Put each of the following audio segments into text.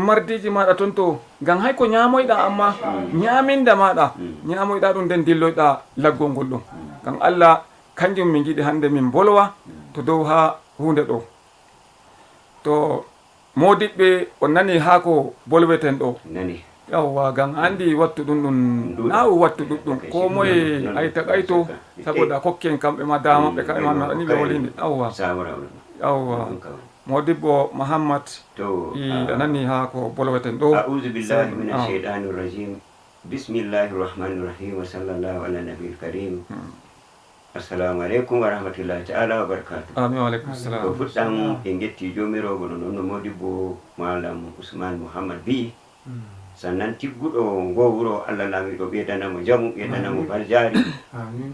mardiji maɗa ton to ngam hay ko ñamoyɗa amma ñaminda maɗa ñamoyɗa ɗum nden dilloyɗa laggol ngol ɗum ngam Allah kanjum min jiiɗi hande min bolwa to dow ha hunde ɗo to modiɓɓe on nani ha ko bolweten ɗo yawwa ngam andi wattu ɗum ɗum nawu wattu ɗuɗɗum ko moye ay taƙayto saboda kokken kamɓe ma damaɓe kamɓe ma naɗani ɓe wolinde yawwa modibbo Muhammad i anani ha ko bolweten ɗo a'udhu billahi minash shaitanir rajim bismillahir rahmanir rahim wa sallallahu ala nabiyil karim assalamu alaikum wa rahmatullahi ta'ala wa barakatuh amin wa alaikum assalam ko fuɗɗam e getti jomirawo noon no modibbo malam Usman Muhammad bi sannan tigguɗo ngo wuro Allah laamiɗo ɓeydanamo jamu ɓeydanamo barjari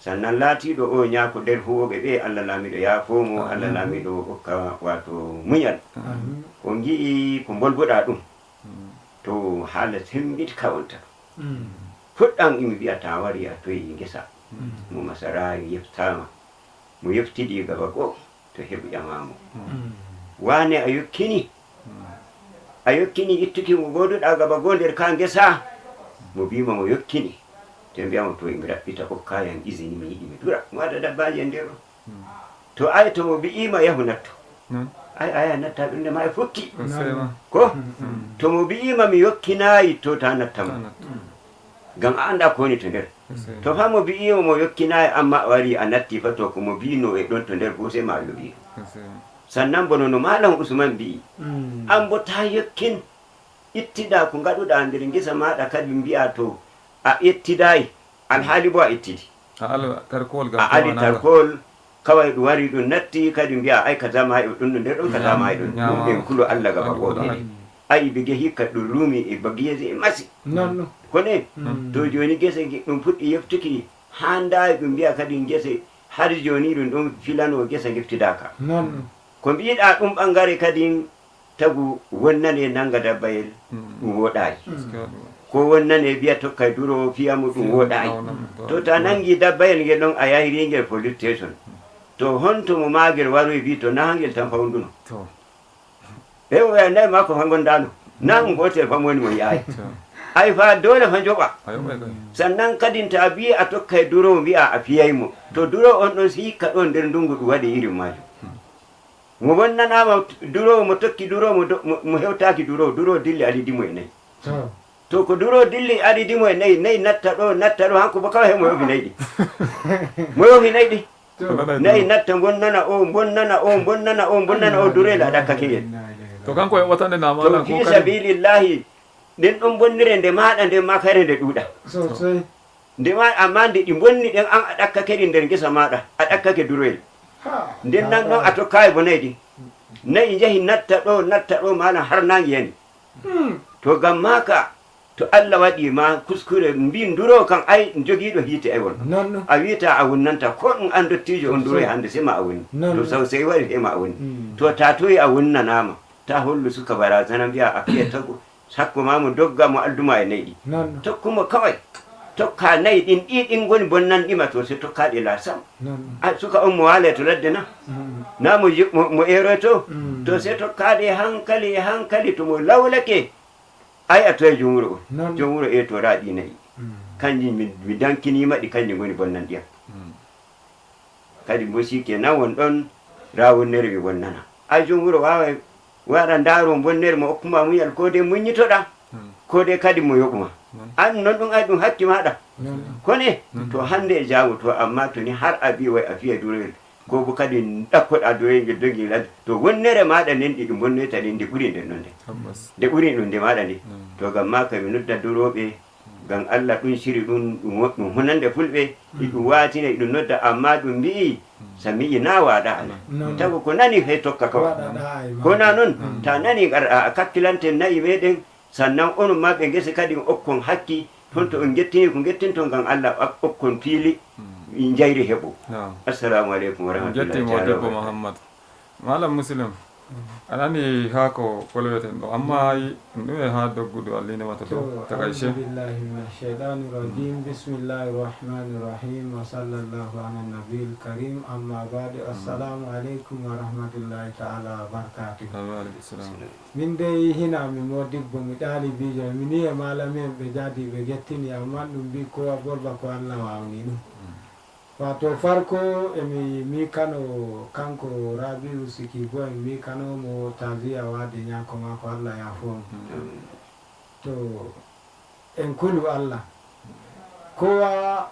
sannan laatiɗo o ñaako nder huwoɓe ɓe Allah laamiɗo yaafomo Allah laamiɗo hokka wato muñal ko gi'i ko bolboɗa ɗum to haala sembitka wonta fuɗɗam imi wiyata wari a toyi gesa mo masarayi yeftama mo yeftiɗi gaba goo to heɓu ƴamamo wane a yokkini ittuki mo goduɗa gaba goo nder ka gesa mo bima mo yokkini te mbiyamo to imi raɓɓita hokkayan isini mi yiɗi mi dura mo waɗa dabbaji e nder o to ay to mo bi'ima yahu natto ay aya natta ɗum nde ma e fokki ko to mo bi'ima mi yokkinayi to ta nattama ngam a anda ko woni to nder to fa mo bi'ima mo yokkinayi amma a wari a natti fa to ko mo bino e ɗon to nder bo sai ma yoɓi sannan bono no malam Usman bi an bo ta yokkin ittida ko gaɗuɗa nder gesa maɗa kadi mbiya to a ittidayi alhaali bo a ittidi a ali tarkol kawai ɗum wari ɗum natti kadi mbiya ay kaza ma e ɗum no nder ɗon kaza ma e ɗum ɗum en kulo Allah gaba goɗɗe ayi ɓe gehi hikka ɗum rumi e bagiyese e masi kone to joni gese ɗum fuɗɗi yeftuki ha ndawi ɗum mbiya kadi gese har joni ɗum ɗon filano gesa geftidaka ko mbiɗa ɗum ɓangare kadi tagu wonnane nanga dabbayel ɗum woɗayi ko wonnane biya tokkay duro fiyamo ɗum woɗayi to ta nangi dabbayel ngel ɗon a yahiri ngel police station to honto mo magel waroy wi to na ngel tan fawduno e o nayi ma ko fa gondano na ɗum gotel fam woni mo yayi ay fa dole fa joɓa sannan kadi ta bi a tokkay duro mbiya a fiyaymo to duro on ɗon si hikka ɗon nder ndungu ɗum waɗi irin majum mo wonnanama duro mo tokki duro mo hewtaki duro dilli alidimo e nayyi to ko duro dilli alidimo e nayyi natta ɗo hanko bo kawai mo yofi nayyi ɗi nayyi natta bonnana o durel a ɗakkake ngel to kanko heɓatande namala to fi sabilillahi nden ɗon bonnire nde maɗa nden ma kayre nde ɗuuɗa ndema amma nde ɗi bonni ɗen an a ɗakkake ɗi nder gesa maɗa a ɗakkake durel nden nan ɗon a tokkayi bo nayi jahi natta ɗo mana har nangi yani to gam maka to Allah waɗi ma kuskure mbin duro kan ay jogiiɗo hiite ay won a wiyata a wunnanta ko ɗum an dottijo on duro hande sema a wonni to sawsey wari hema a wonni to ta toyi a wunnanama ta hollu suka barazana mbiya a fiya tago sakko ma mo dogga mo alduma e nayyi ɗi tokkumo kawai tokka nayi ɗin ɗiɗin goni bonnanɗima to se tokkaɗe la sam suka on mo waale to ladde na mo eroto to se tokkaɗe hankali to mo lawlake ay a toye jomwuro o jomwuro e to raɗi nayi kanji mi dankinimaɗi kanji goni bonnanɗiyam kadi bo sikenan won ɗon rawonnere ɓe bonnana ay jomwuro waɗa ndaro bonnere mo hokkuma muñal ko de muññitoɗa ko de kadi mo yoɓuma an non ɗum ay ɗum hakki maɗa kone to hande e jamu to amma to ni har a wi way a fiya durel ko bo kadi ɗakkoɗa durel ngel dogi ladde to wonnere maɗa nden ɗiɗi bonnoyta ɗi nde ɓuuri nden ɗon nde ɓuuri ɗum nde maɗa nde to gam ma kami nodda duroɓe gam Allah ɗum siri ɗum Hononde Fulɓe iɗum watine iɗum nodda amma ɗum mbi'i sa mi'i na waɗa ala tago ko nani hay tokka kawa kona noon ta nani garɗa a kakkilante nayi meɗen sannan onon ma ɓe gese kadi okkon hakki toon to on gettini ko gettinto gam Allah okkon piili jayri heɓo assalamu aleykum wa rahmatullahi jettima debbo Muhammad malam Muslim anani hako kolweten ɗo amma ɗume ha doggudu allinde mata ɗo takaice billahi minash shaitanir rajim bismillahir rahmanir rahim wa sallallahu ala nabiyil karim amma ba'du assalamu alaikum wa rahmatullahi ta'ala wa barakatuh. Min dai hina mi modibbo mi ɗalibijo mi ni e malamen ɓe jadi ɓe gettini amma ɗum mbi kowa bolba ko Allah wawni ɗum. Wato farko emi mikano kanko Rabiu Siki bo emi mikano mo taziya wade nyako mako Allah ya fo to en kulu Allah kowa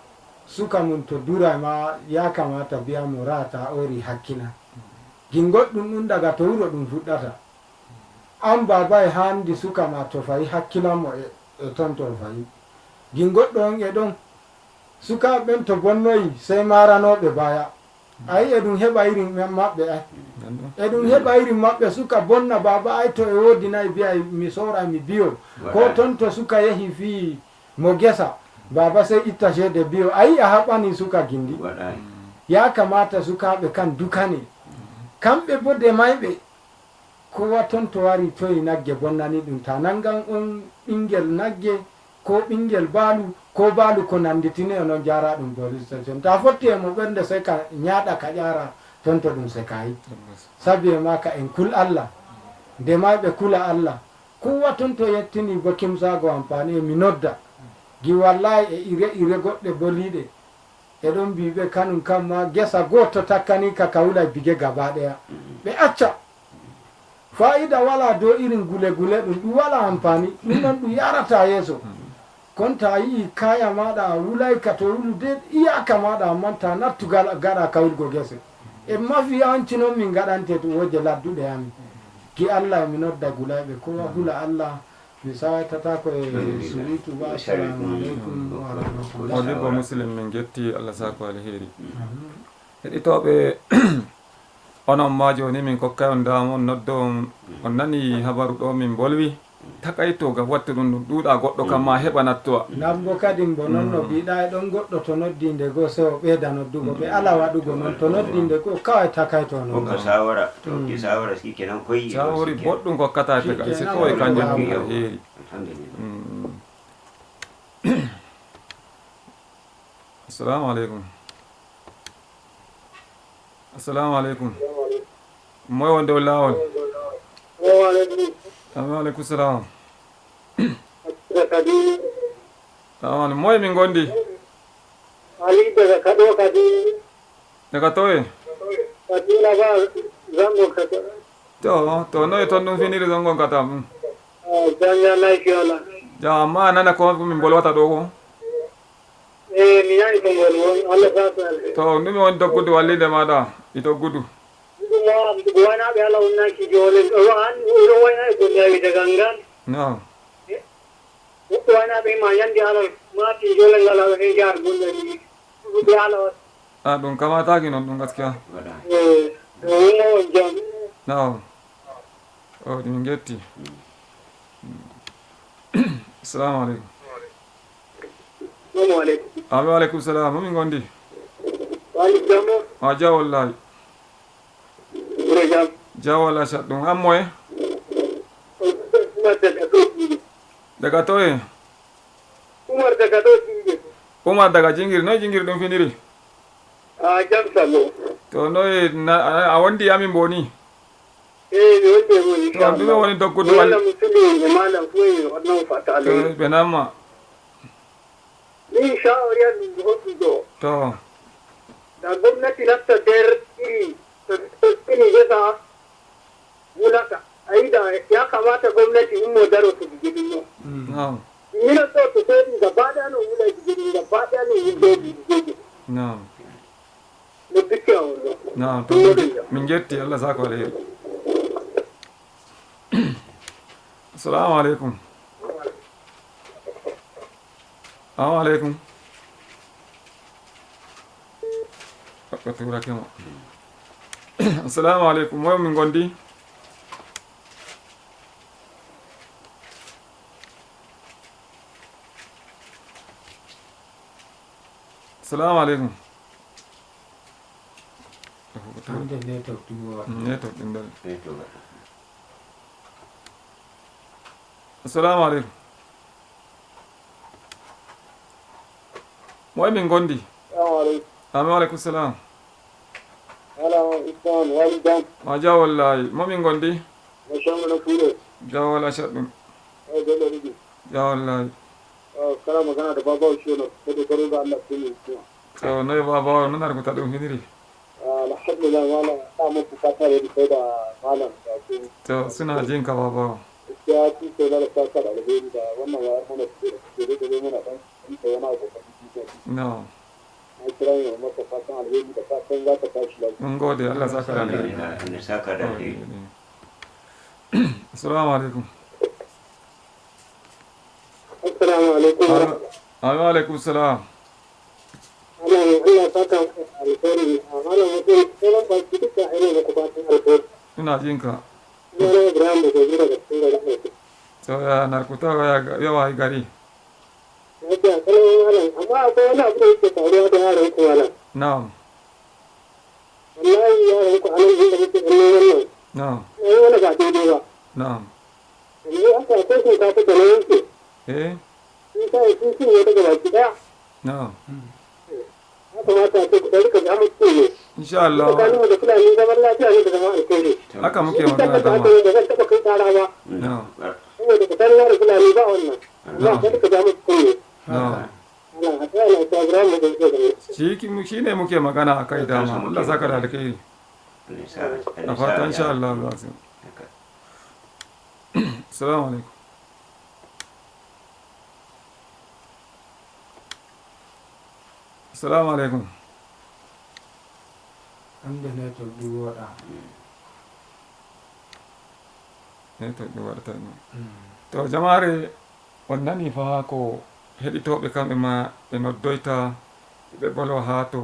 suka mun to dura ma ya kamata biya mo rata ori hakkina gingoɗɗum ɗum daga to wuro ɗum fuɗɗata an baba e handi suka ma to fayi hakkila mo e ton to fayi gingoɗɗo on e ɗon suka ɓen to bonnoyi sey maranoɓe baya ayi eɗum heɓa irin maɓɓe ay eɗum heɓa irin maɓɓe suka bonna baba ay to e wodinayi biya mi sora mi biyo ko ton to suka yehi fi mo gesa baba sey itta cede biyo ayi a haɓani suka gindi ya kamata sukaɓe kan dukane kamɓe bo demayɓe kowa ton to wari toyi nagge bonnani ɗum ta nangan on ɓingel nagge ko ɓingel baalu ko baalu ko nanditine onon jara ɗum police station ta fotti e mo ɓernde sey ka ñaaɗa ka ƴara ton to ɗum sekayi sabi e maka en kul Allah ndemayɓe kula Allah kowa ton to yettini bo kimsago ampani e mi nodda gi wallahi e ire goɗɗe boliɗe eɗon mbiɓe kanum kamma gesa goto takkani ka kawula bige gaba ɗaya ɓe acca fa'ida wala do irin gule ɗum ɗum wala ampani ɗum ɗon ɗum yarata yeeso kon ta yi kaya maɗa wulay ka to wulude iyaka maɗa amma ta nattu gaɗa kawilgo gese e mafi yawanci noon min gaɗante to woje ladduɗe ami ki Allah mi nodda gulayɓe kowa hula Allah mi sawatata ko e surutu ba assalamu aleykum wa rahmatullah modibbo muslim min getti Allah sako alheri heɗitoɓe onon ma joni min kokkay on dama on noddo on nani habaru ɗo min bolwi takayto ga watta ɗum ɗum ɗuuɗa goɗɗo kam ma heɓa nattuwa nambo kadi bo noon no mbiɗa e ɗon goɗɗo to noddinde goo sewo ɓeyda noddugo ɓe ala waɗugo noon to noddinde goo kawai takayto noon ko sawara to ke sawara si kenan koyi sawori boɗɗum kokkata te ga si kawai kanjum ɗum ko heeri assalamu aleykum assalamu aleykum moy won dow lawol aleykum salam salamu moy min gondi ali daga kado kadi daga toye kadi laga zango kado to noye toon ɗum finiri zongon katam janja naykiola ja amma nana ko min bolwata ɗo ko mi yani ko ngol won Allah sasale to ɗumi woni doggudu wallide maɗa i doggudu wanaɓe ala wonnaki jole an ɗo wayna e gonnawi daga ngal no woɓɓe waynaɓe ma yandi alal mati jole ngal aɗa he jaar gonɗani ɗuɓe ala wat a ɗum kamataki noon ɗum gaskiya wonno on jam no o ɗum getti assalamu aleykum salamu aleykum ami waleykum salam momin gondi wali jammo a ja wallahi ɓuro jam ja walla chat ɗum an moye umar daga ɗo daga toye umar daga ɗo jingue umar daga jingiri noye jingiri ɗum finiri a jam sallo to noye a wondi amin boni mi wonde woni to ɗume woni doggudu walla musulmi e malam fo e waɗnamo fata to allah ɓe namma min shawariyan ɗum hokkugo to da gwamnati nafta nder iri iri gesa wulaka aida ya kamata gwamnati ummo daro to digidin no no mina so to sai gaba da no wula digidin gaba da no wulde digidin no no dukkan wannan no to min getti Allah sako alheri assalamu aleykum assalamu aleykum ko turakemo assalamu aleykum moy min gondi assalamu aleykum hande network ɗum waɗa network ɗin dal. to Assalamu alaikum. Moy min gondi. Amin wa alaikum salam. Ma ja wallahi mo min gondi. Ja wala shaɗum. Ja wallahi. Kala magana da babawo shi ne ko da garo da Allah ke yi kuma. To noy babawo non ar ko taɗum hiniri. Alhamdulillah wala ta mu ku fata da kai da malam da ku. To suna jin ka babawo. Ya ci ko da ta da alheri da wannan ya mana da mana dan ta yana da No. ai kira ne maka fatan alheri da fatan za ta tashi lafiya. Mun gode Allah saka da alheri. Allah saka da alheri. Assalamu alaikum. Assalamu alaikum. Wa alaikum salam. Allah saka alheri. Malam mutum sai ba ki duka ainihin ku fatan alheri. Ina jin ka. Ina Ibrahim da gobe daga cikin garin. To ya narkuta yawa gari. Yake kallon malam amma akwai wani abu da yake faruwa da yaran ku malam. Na'am. Wallahi yaran ku anan inda muke kallon wannan. Na'am. Ai wani ba daidai ba. Na'am. Yanzu aka kai ku ta fita nan yake. Sun sa sun ne daga baki daya. Na'am. Ya kamata a ce ku ɗauka da mutum ne. Insha Allah. Tsakanin da Fulani zaman lafiya ne da zama alkhairi. Haka muke magana da ma. Da zan taɓa kai tsara ba. Na'am. Saboda ku tare da Fulani ba wannan. Allah ka duka da mutum ne. Na'am. Allah a tsaya na ta Ibrahim da gobe. Shi ne muke magana a kai dama. Allah saka da alkhairi. Da fatan insha Allah za su. Assalamu alaikum. Assalamu alaikum. hande network ɗum waɗa network ɗum waɗata ɗum to jamare on nani fa ko heɗitoɓe kamɓe ma ɓe noddoyta ɓe bolo ha to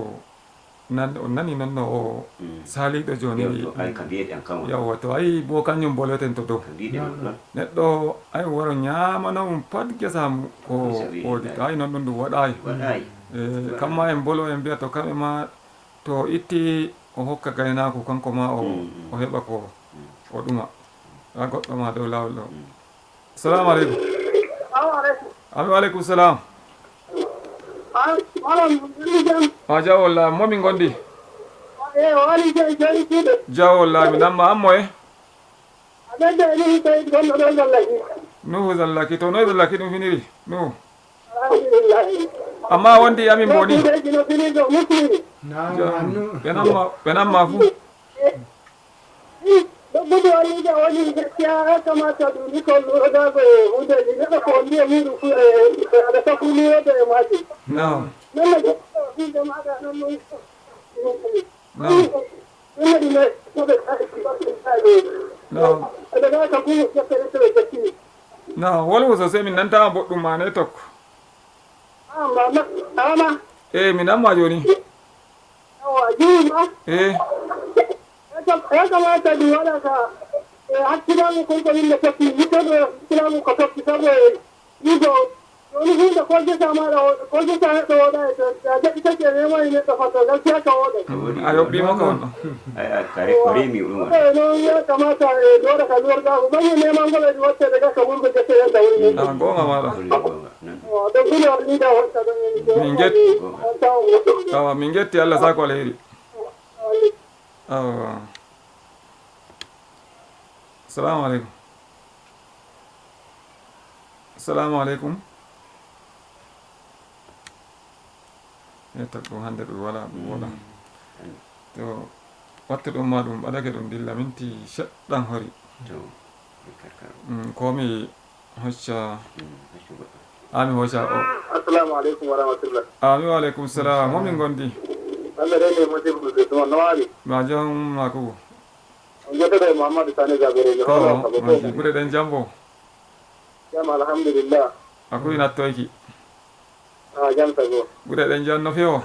on nani noon no o saliɗo joni yawwa to ayi bo kañum boloten to dow neɗɗo ay waro ñamanamum pat gesam ko woodi to ay noon ɗum ɗum waɗayi kamma en bolo en mbiya to kamɓe ma to itti o hokka gaynako kanko ma o heɓa ko o ɗuma a goɗɗo ma dow lawol ɗo assalamu aleykum ami waleykum salam a jawolla momi gondi jawolla mi namma ammoye nuhu zallaki to noye zallaki ɗum finiri nuhu amma wondi amin boni ɓe namma fu Budu wani da wani gaskiya ya kamata duni ko lura da bai hudu ne da ko ne mu da ta kuma da ya maji. No. Nan da shi da ma da nan mun. No. Ina da ko da kai. No. Da ga ka ku ya fere da shi. No, wala sosai min nan ta boddum ma ne tok. Ama. Min amma joni. Ya kamata da wala ka hakina mu kun da tafi yi da kira mu ka tafi saboda yi go wani hin da kwaje sama da kwaje ta da wada da ga ita ke ne mai ne ta fata gaskiya ka wada ayo bi maka wannan ai kare kore mi ruwa no ya kamata dole ka zuwa da ba ne neman gaba da wata daga ka burga ta yanda wuri na goma mala da gina ni da wata da min getti Allah sako alheri assalamu alaikum assalamu alaikum etta ɗum hande ɗum wala ɗum woɗa to watta ɗum ma ɗum ɓaɗake ɗum dilla minti seɗɗan hori komi hocca ami hocca o assalamu alaikum wa rahmatullah ami wa aleykum salam momin gondi Allah dai ne mutum da kuma nawali ma jam mako ngata da Muhammad Sani Jabere ne ko ma gure den jambo jam alhamdulillah akuy nattoyki jam tago gure den janno fewo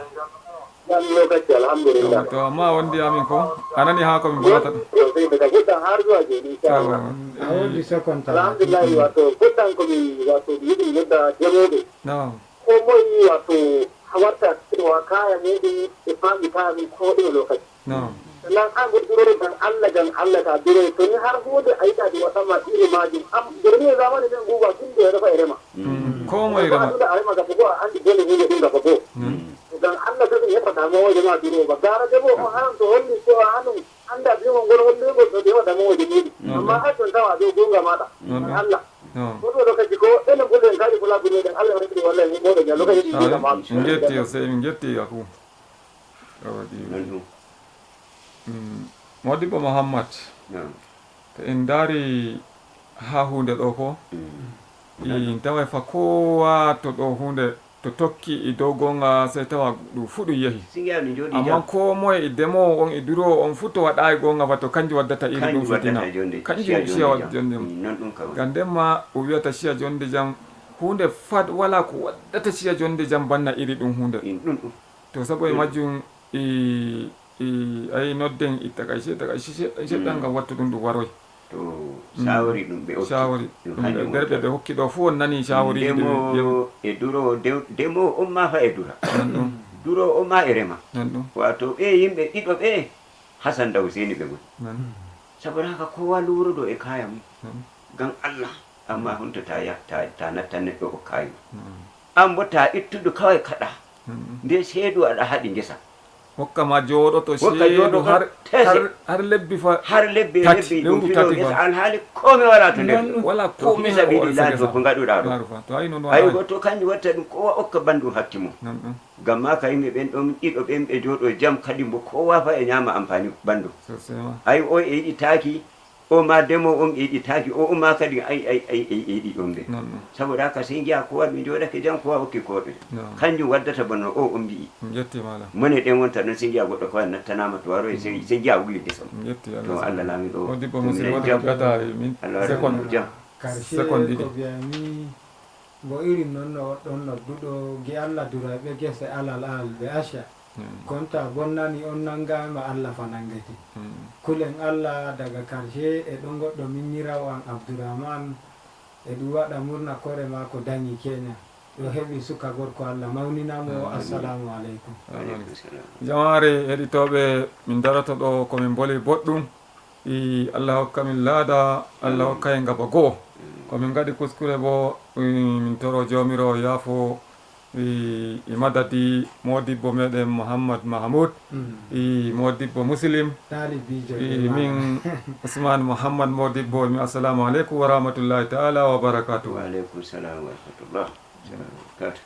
jam lokaci alhamdulillah to amma wondi amin ko anani ha ko min bolata sai daga gudan har zuwa je insha Allah awodi second alhamdulillah wato gudan ko mi wato yidi yadda jamode no ko moyi wato hawarta cewa kaya ne da ifami kaya ko da lokaci no sannan an guduro dan Allah ta duro to ni har hude aita da wata ma iri majin am gurne zamani den guba tun da ya rafa irema ko mai rama da ai maka bugo an di dole ne din da bugo dan Allah ta ya fada ma waje ma duro ba gara da bo an to holli ko an da bi mon goro holli bo to da mu waje ni amma har tun tawa do gonga mata Allah ko do lokaci ko ina gulen kali kula gulen dan Allah ya wallahi mo da lokaci da ma ngetti o sai ngetti aku awadi Modibo Muhammad to en dari ha hunde ɗo ko in tawa fa kowa to ɗo hunde to tokki e dow gonga sai tawa ɗum fu ɗum yehi amma ko moye e demowo on e durowo on fu to waɗayi gonga fa to kanjum waddata iri ɗum fitina kanjum ciya wadda jonde ngam ndemma o wiyata ciya jonde jam hunde fat wala ko waddata ciya jonde jam banna iri ɗum hunde to sabo e majjum ay nodden ittaka seɗɗan ngam wattu ɗum ɗum waroy to shawari ɗum ɓe shawari derɓe ɓe hokki ɗo fu on nani shawari demo e duro demo on ma fa e dura duro on ma e rema wato ɓe yimɓe ɗiɗo ɓe Hasan da Husaini ɓe goni saboda haka kowa lurodo e kaya mum ngam Allah amma hunto ta natta neɗɗo o kayu an bo ta ittuɗo kawai kaɗa nde seedu aɗa haɗi ngesa hokka ma jooɗoto seedu har lebbi fa har lebbi ɗum fiɗo ngesa an haali komi wala to nder wala komi sabiɗi laato ko ngaɗuɗa ɗo to ayi noon ayi to kanjum watta ɗum kowa okka bandum hakki mum ngam ma ka yimɓe ɓen ɗon ɗiɗo ɓen ɓe jooɗo jam kadi mbo kowa fa e ñama amfani bandum ayi o e yiɗi taaki o ma demo on e yiɗi taaki o ma kadi ay e yiɗi ɗon ɓe saboda haka sey jiya kowa mi jooɗake jam kowa hokki koɗo kanjum waddata bono o on mbi'i mone ɗen wonta ɗon sey jiya goɗɗo kowa nattanama to waro sey jiya wuli desam to Allah laami ɗo jam karshe ko biyami bo irin noon no ɗon nodduɗo gi Allah duraɓe gese alal ɓe acca konta bonnani on nangama Allah fa nangete kulen Allah daga karshe e ɗon goɗɗo minnirawo an Abdourahmane e ɗum waɗa murna kore mako dañi Kenya ɗo heɓi suka gorko Allah mawninamo assalamu aleykum jamare heɗitoɓe min darata ɗo komin boli boɗɗum Allah hokka min laada Allah hokka en gaba goo komin gaɗi kuskure bo min toro jomiro yaafo i madadi modibbo meɗen Mouhammad Mahmoud i modibbo muslim i min Ousmane Mouhammad modibbo mi assalamu aleykum wa rahmatullahi taala wa barakatuh. Wa aleykum salam wa rahmatullah wa barakatuh.